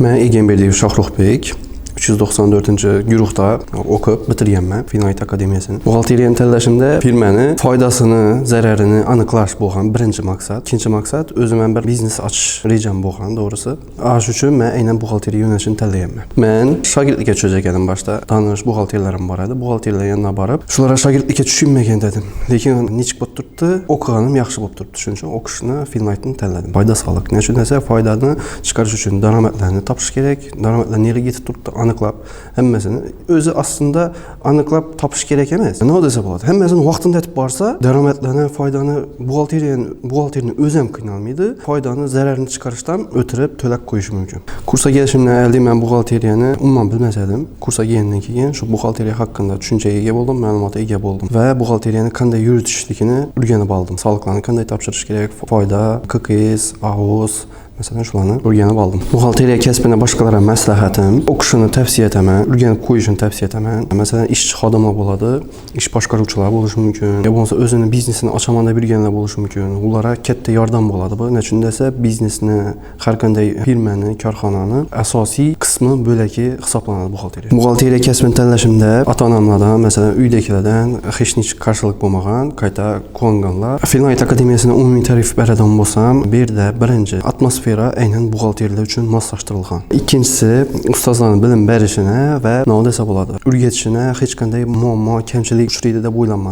Mən Egenberdiyev Şahruxbek 394-cü güruhda oxub bitirganman Finayt Akademiyasını. Buğalteriyanı təlləşimdə firməni faydasını, zərərini anıqlaş bolğan birinci maqsad. İkinci maqsad özümün bir biznes açış rejam bolğan doğrusu. Aş üçün mən eynən buğalteriya yönəlişini təlləyəmən. Mən şagirdlikə düşəcəkdim başda. Tanış buğalterlərim var idi. Buğalterlərin yanına barıb şulara şagirdlikə düşünməyən dedim. Lakin niç tutdu, oxuğanım yaxşı olub tutdu. Çünki oxuşunu Finaytını təllədim. Fayda sağlıq. Nə üçün desə faydanı çıxarış üçün dəramətlərini tapış gerek. Dəramətlər nerə getib tutdu anıqlab. Həmməsini özü aslında anıqlab tapış gerek emas. Nə desə болады. Həmməsini vaxtında etib barsa, dəramətlərini, faydanı buğalterini özəm qıynalmaydı. Faydanı, zərərini çıxarışdan ötürüb tölək qoyuş mümkün. Kursa gəlişimdən əldə mən buğalteriyanı umman bilməsədim. Kursa gələndən keyin şu buğalteriya haqqında düşüncəyə ega oldum, məlumata ega oldum və buğalteriyanı qanday yürütüşlükini öyrənib aldım. Sağlıqlarını qanday tapşırış gerek, fayda, KKS, AOS məsələn şularını öyrənib aldım. Buğalteriya kəsbinə başqalara məsləhətim, oxuşunu tövsiyə etməm, öyrənib qoyuşunu tövsiyə etməm. Məsələn, işçi xadimlər boladı, iş başqarıcılar olmuş mümkün. Ya bolsa özünün biznesini açamanda bir gələnlər olmuş mümkün. Onlara katta yordam boladı bu. Nə üçün desə, biznesini, hər qanday firməni, karxananı əsasi qismi beləki hesablanır buğalteriya. Buğalteriya kəsbini təlləşimdə ata-anamlardan, məsələn, üydəkilərdən heç nə qarşılıq bulmağan, qayta qonğanlar. Finayt Akademiyasına ümumi tərif bərədən bolsam, bir də birinci atmosfera eynən buğalteriyalar üçün maslaşdırılğan. İkincisi, ustazların bilim verişinə və nə desə boladı, ürgətişinə heç qanday muammo, kəmçilik uçraydı da boylanmadı.